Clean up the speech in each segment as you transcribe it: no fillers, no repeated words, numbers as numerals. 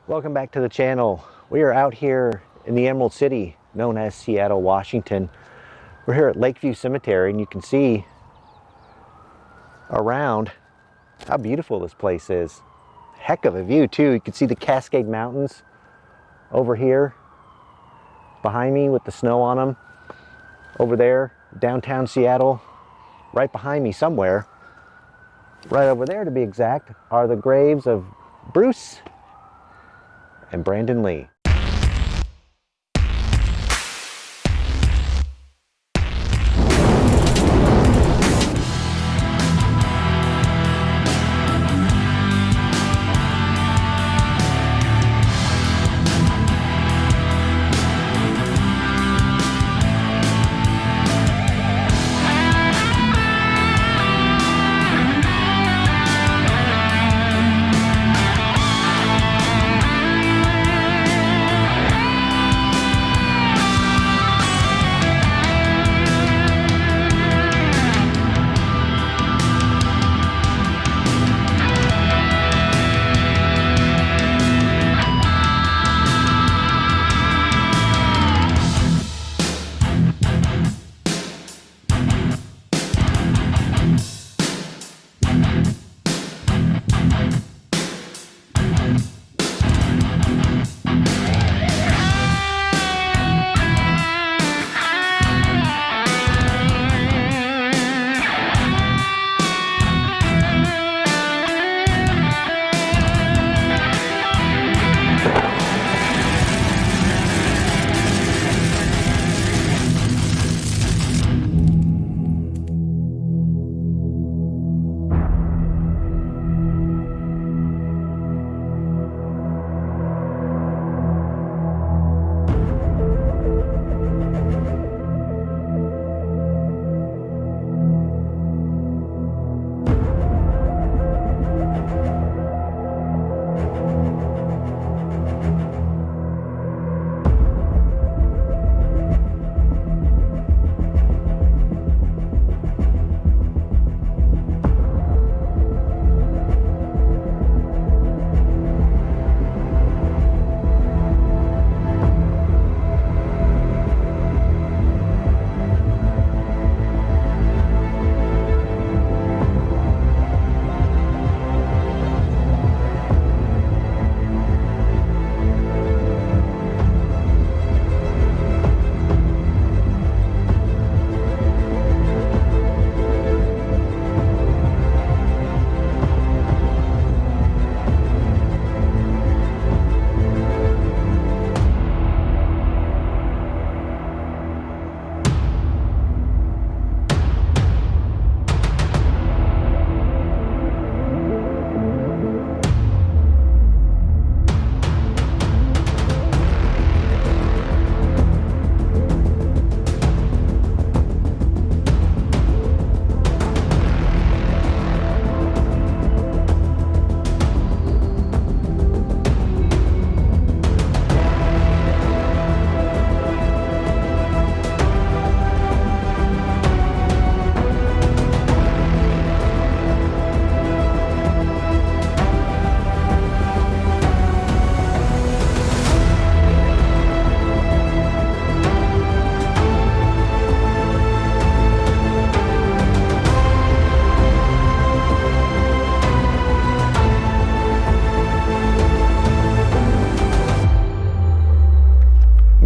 Welcome back to the channel. We are out here in the Emerald City, known as Seattle, Washington. We're here at Lakeview Cemetery, and you can see around how beautiful this place is. Heck of a view too. You can see the Cascade Mountains over here behind me with the snow on them. Over there, downtown Seattle, right behind me somewhere, right over there to be exact, are the graves of Bruce and Brandon Lee.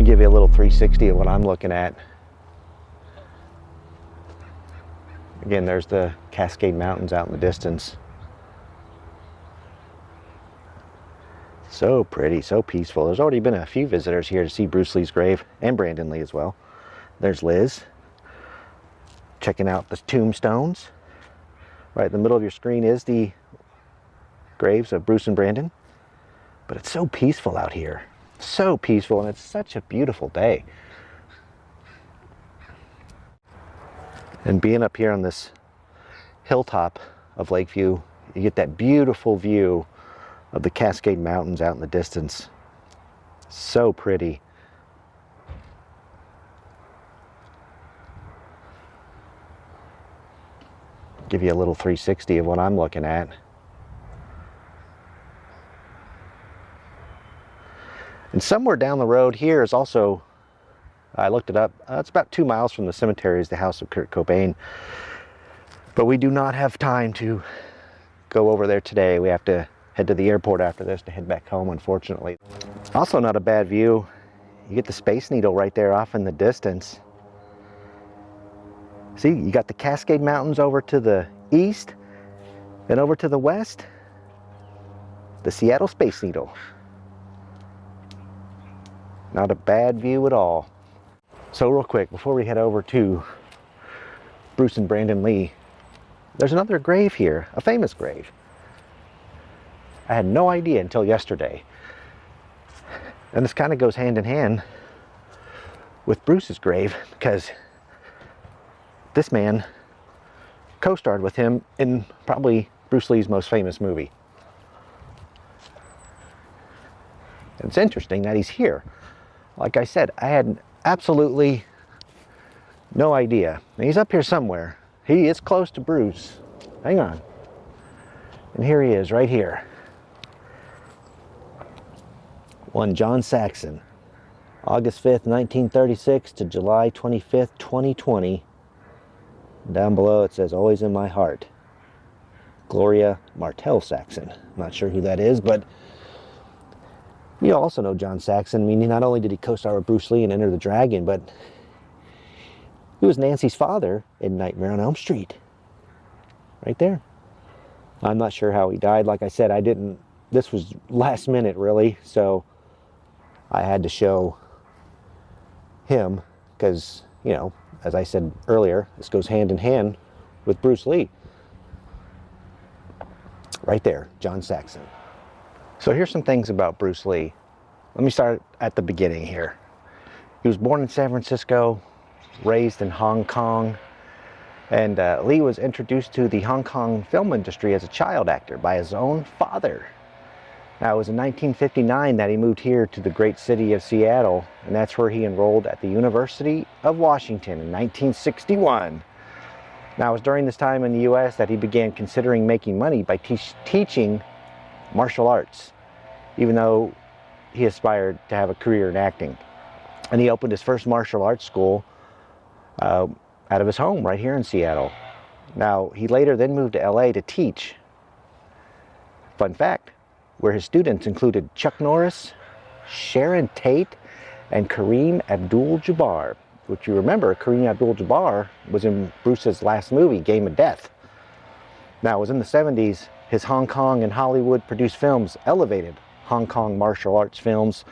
Give you a little 360 of what I'm looking at. Again, there's the Cascade Mountains out in the distance. So pretty, so peaceful. There's already been a few visitors here to see Bruce Lee's grave, and Brandon Lee as well. There's Liz checking out the tombstones. Right in the middle of your screen is the graves of Bruce and Brandon. But it's so peaceful out here. So peaceful, and it's such a beautiful day. And being up here on this hilltop of Lakeview, you get that beautiful view of the Cascade Mountains out in the distance. So pretty. Give you a little 360 of what I'm looking at. And somewhere down the road here is also, I looked it up, it's about 2 miles from the cemetery is the house of Kurt Cobain. But we do not have time to go over there today. We have to head to the airport after this to head back home, unfortunately. Also not a bad view. You get the Space Needle right there off in the distance. See, you got the Cascade Mountains over to the east, and over to the west, the Seattle Space Needle. Not a bad view at all. So real quick, before we head over to Bruce and Brandon Lee, there's another grave here, a famous grave. I had no idea until yesterday. And this kind of goes hand in hand with Bruce's grave, because this man co-starred with him in probably Bruce Lee's most famous movie. And it's interesting that he's here. Like I said, I had absolutely no idea. And he's up here somewhere. He is close to Bruce. Hang on. And here he is, right here. One John Saxon. August 5th, 1936 to July 25th, 2020. Down below it says, always in my heart. Gloria Martell Saxon. I'm not sure who that is, but you also know John Saxon. I mean, not only did he co-star with Bruce Lee in Enter the Dragon, but he was Nancy's father in Nightmare on Elm Street. Right there. I'm not sure how he died. Like I said, this was last minute really, so I had to show him because, you know, as I said earlier, this goes hand in hand with Bruce Lee. Right there, John Saxon. So here's some things about Bruce Lee. Let me start at the beginning here. He was born in San Francisco, raised in Hong Kong, and Lee was introduced to the Hong Kong film industry as a child actor by his own father. Now, it was in 1959 that he moved here to the great city of Seattle, and that's where he enrolled at the University of Washington in 1961. Now, it was during this time in the U.S. that he began considering making money by teaching martial arts, even though he aspired to have a career in acting. And he opened his first martial arts school out of his home right here in Seattle. Now, he later then moved to LA to teach. Fun fact, where his students included Chuck Norris, Sharon Tate, and Kareem Abdul-Jabbar, which you remember, Kareem Abdul-Jabbar was in Bruce's last movie, Game of Death. Now, it was in the 70s, his Hong Kong and Hollywood produced films elevated Hong Kong martial arts films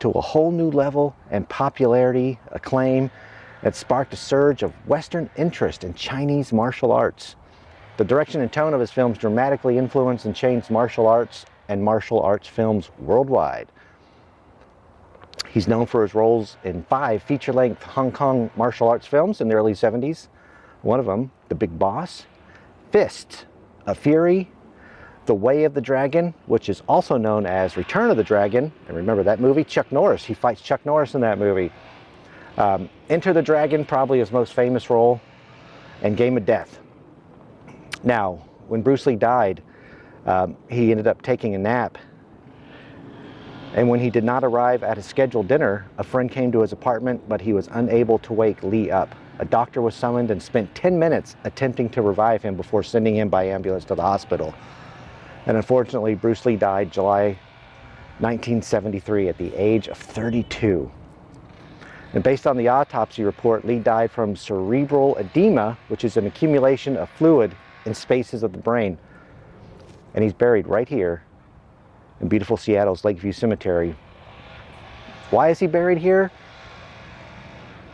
to a whole new level and popularity, acclaim, that sparked a surge of Western interest in Chinese martial arts. The direction and tone of his films dramatically influenced and changed martial arts and martial arts films worldwide. He's known for his roles in 5 feature-length Hong Kong martial arts films in the early 70s. One of them, The Big Boss, Fist of Fury, The Way of the Dragon, which is also known as Return of the Dragon. And remember that movie? Chuck Norris. He fights Chuck Norris in that movie. Enter the Dragon, probably his most famous role, and Game of Death. Now, when Bruce Lee died, he ended up taking a nap. And when he did not arrive at his scheduled dinner, a friend came to his apartment, but he was unable to wake Lee up. A doctor was summoned and spent 10 minutes attempting to revive him before sending him by ambulance to the hospital. And unfortunately, Bruce Lee died July 1973 at the age of 32. And based on the autopsy report, Lee died from cerebral edema, which is an accumulation of fluid in spaces of the brain. And he's buried right here in beautiful Seattle's Lakeview Cemetery. Why is he buried here?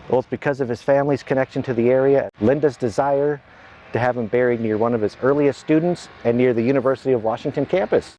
Well, it's because of his family's connection to the area, Linda's desire to have him buried near one of his earliest students and near the University of Washington campus.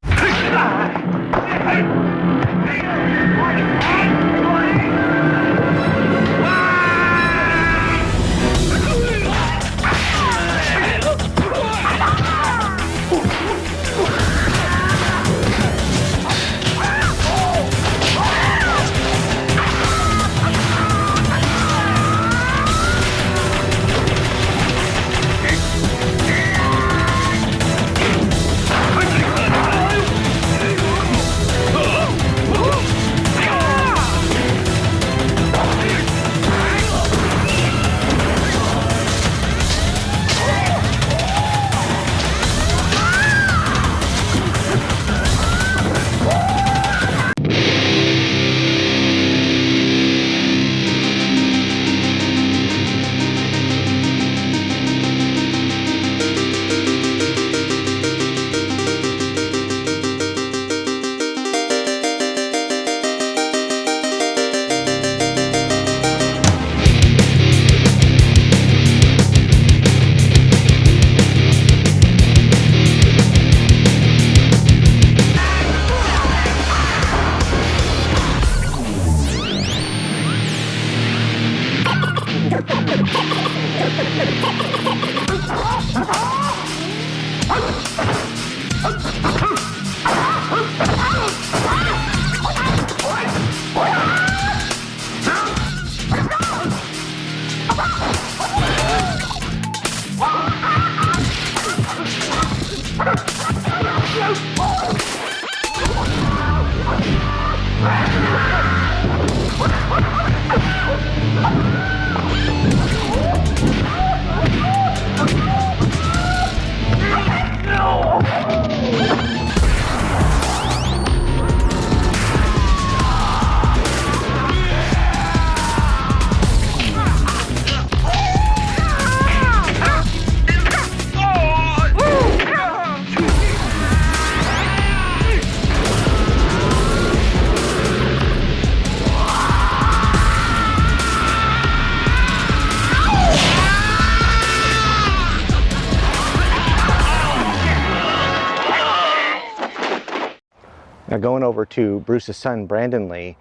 going over to Bruce's son, Brandon Lee.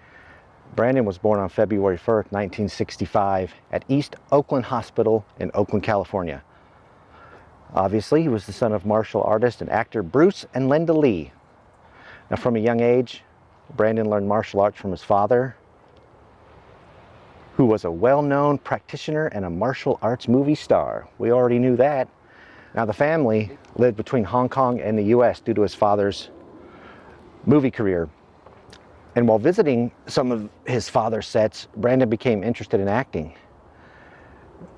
Brandon was born on February 1st, 1965 at East Oakland Hospital in Oakland, California. Obviously, he was the son of martial artist and actor Bruce and Linda Lee. Now, from a young age, Brandon learned martial arts from his father, who was a well-known practitioner and a martial arts movie star. We already knew that. Now, the family lived between Hong Kong and the US due to his father's movie career. And while visiting some of his father's sets, Brandon became interested in acting.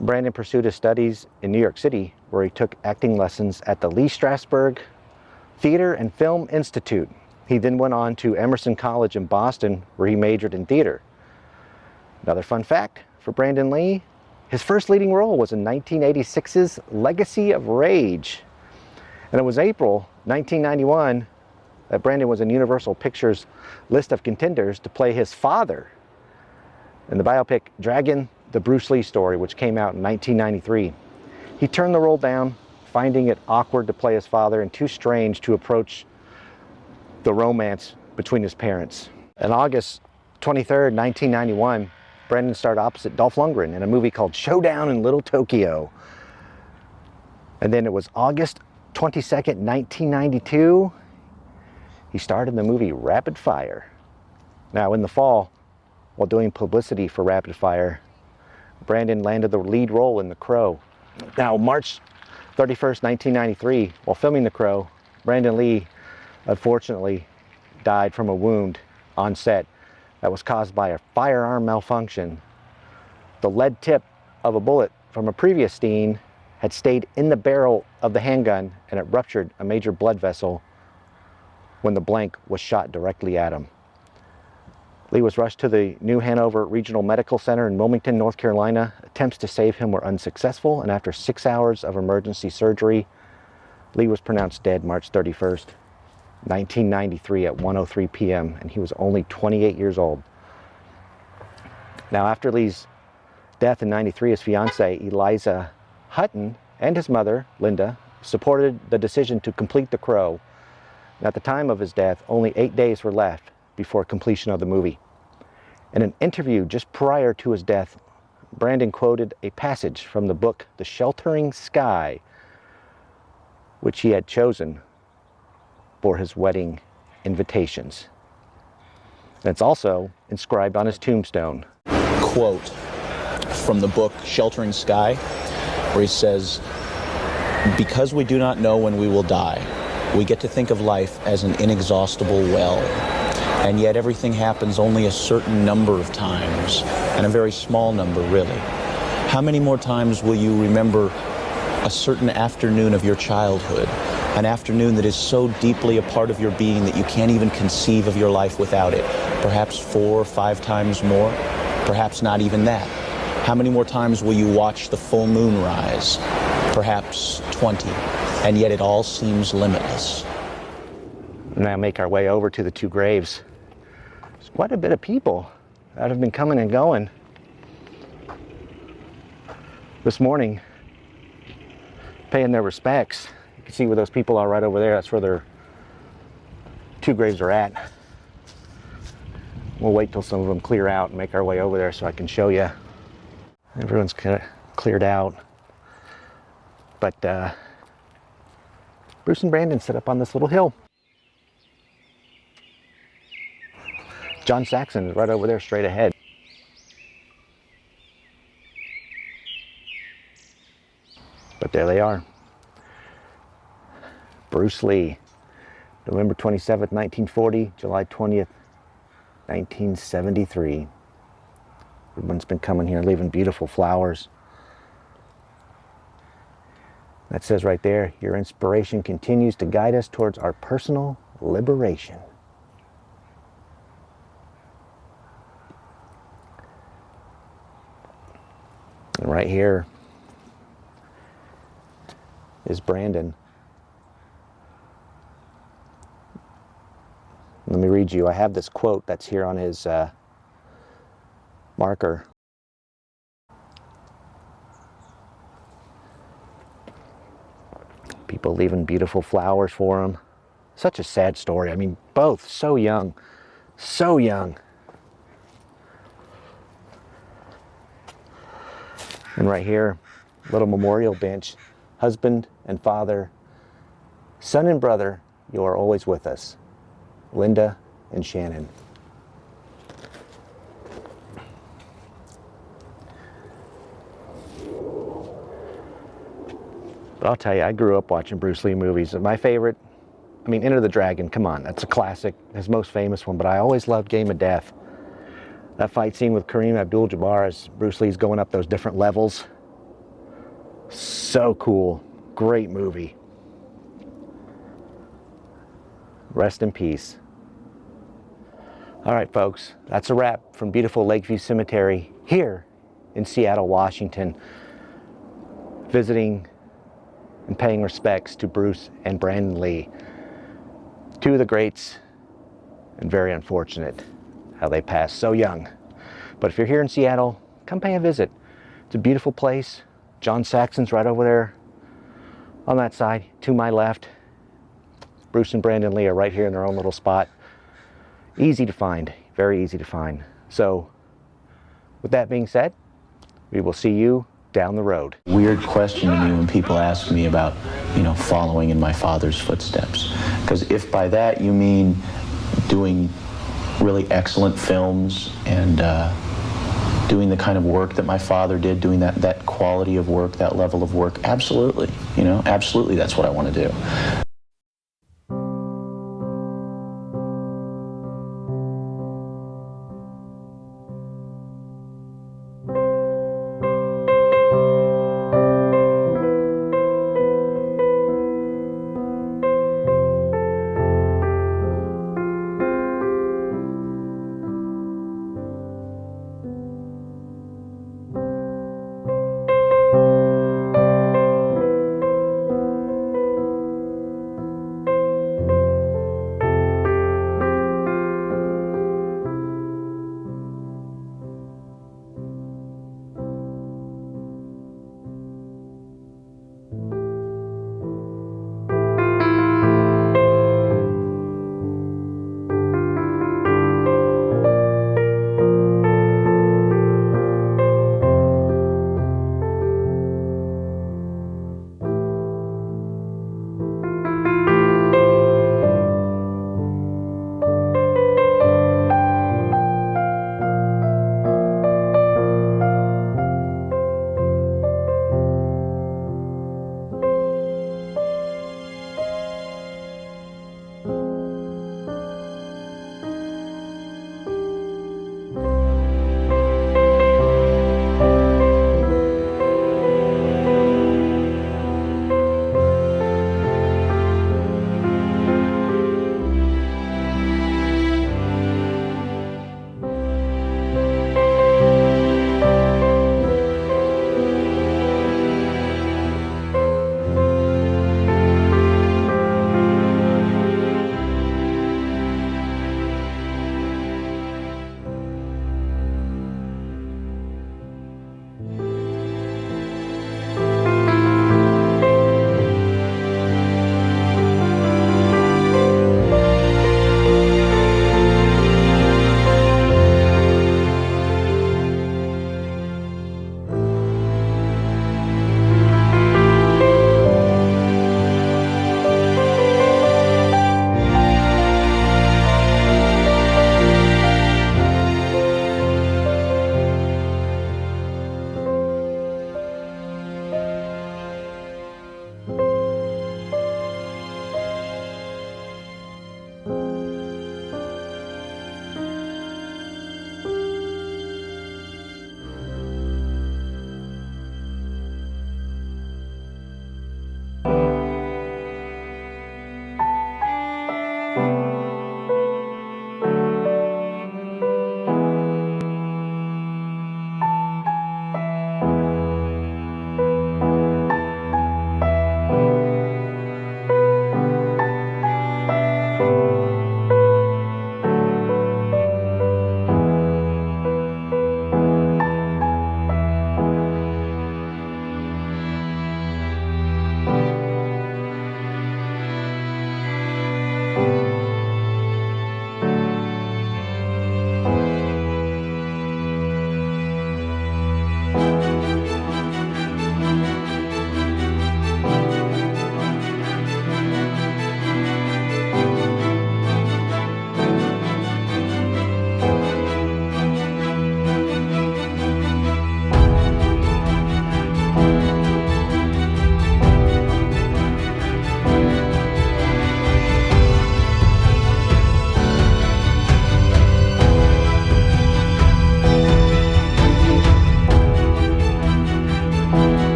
Brandon pursued his studies in New York City, where he took acting lessons at the Lee Strasberg Theater and Film Institute. He then went on to Emerson College in Boston, where he majored in theater. Another fun fact for Brandon Lee, his first leading role was in 1986's Legacy of Rage. And it was April 1991 that Brandon was in Universal Pictures' list of contenders to play his father in the biopic Dragon, the Bruce Lee Story, which came out in 1993. He turned the role down, finding it awkward to play his father and too strange to approach the romance between his parents. On August 23rd, 1991, Brandon starred opposite Dolph Lundgren in a movie called Showdown in Little Tokyo. And then it was August 22nd, 1992, he starred in the movie Rapid Fire. Now, in the fall, while doing publicity for Rapid Fire, Brandon landed the lead role in The Crow. Now, March 31st, 1993, while filming The Crow, Brandon Lee unfortunately died from a wound on set that was caused by a firearm malfunction. The lead tip of a bullet from a previous scene had stayed in the barrel of the handgun, and it ruptured a major blood vessel when the blank was shot directly at him. Lee was rushed to the New Hanover Regional Medical Center in Wilmington, North Carolina. Attempts to save him were unsuccessful, and after 6 hours of emergency surgery, Lee was pronounced dead March 31st, 1993 at 1:03 p.m., and he was only 28 years old. Now, after Lee's death in 93, his fiancée, Eliza Hutton, and his mother, Linda, supported the decision to complete The Crow. At the time of his death, only 8 days were left before completion of the movie. In an interview just prior to his death, Brandon quoted a passage from the book The Sheltering Sky, which he had chosen for his wedding invitations. And it's also inscribed on his tombstone. Quote from the book Sheltering Sky, where he says, "Because we do not know when we will die, we get to think of life as an inexhaustible well. And yet everything happens only a certain number of times, and a very small number, really. How many more times will you remember a certain afternoon of your childhood, an afternoon that is so deeply a part of your being that you can't even conceive of your life without it? Perhaps 4 or 5 times more, perhaps not even that. How many more times will you watch the full moon rise? Perhaps 20, and yet it all seems limitless." Now make our way over to the two graves. There's quite a bit of people that have been coming and going this morning, paying their respects. You can see where those people are right over there. That's where their two graves are at. We'll wait till some of them clear out and make our way over there so I can show you. Everyone's kind of cleared out. But Bruce and Brandon sit up on this little hill. John Saxon is right over there straight ahead. But there they are. Bruce Lee, November 27th, 1940, July 20th, 1973. Everyone's been coming here, leaving beautiful flowers. That says right there, "Your inspiration continues to guide us towards our personal liberation." And right here is Brandon. Let me read you. I have this quote that's here on his marker. People leaving beautiful flowers for him, Such a sad story. I mean, both so young, so young. And right here, little memorial bench. Husband and father, son and brother, you are always with us. Linda and Shannon. But I'll tell you, I grew up watching Bruce Lee movies. My favorite, I mean, Enter the Dragon, come on, that's a classic, his most famous one, but I always loved Game of Death. That fight scene with Kareem Abdul-Jabbar as Bruce Lee's going up those different levels. So cool. Great movie. Rest in peace. All right, folks, that's a wrap from beautiful Lakeview Cemetery here in Seattle, Washington, visiting and paying respects to Bruce and Brandon Lee, two of the greats, and very unfortunate how they passed so young. But if you're here in Seattle, come pay a visit. It's a beautiful place. John Saxon's right over there on that side to my left. Bruce and Brandon Lee are right here in their own little spot. Easy to find, very easy to find. So with that being said, we will see you down the road. Weird question to me when people ask me about, following in my father's footsteps. Because if by that you mean doing really excellent films and doing the kind of work that my father did, doing that quality of work, that level of work, absolutely, absolutely that's what I want to do.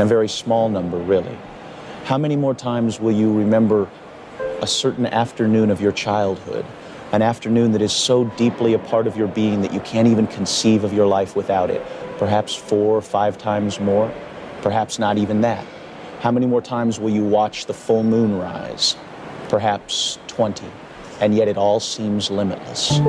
a very small number, really. How many more times will you remember a certain afternoon of your childhood, an afternoon that is so deeply a part of your being that you can't even conceive of your life without it? Perhaps 4 or 5 times more, perhaps not even that. How many more times will you watch the full moon rise? Perhaps 20, and yet it all seems limitless.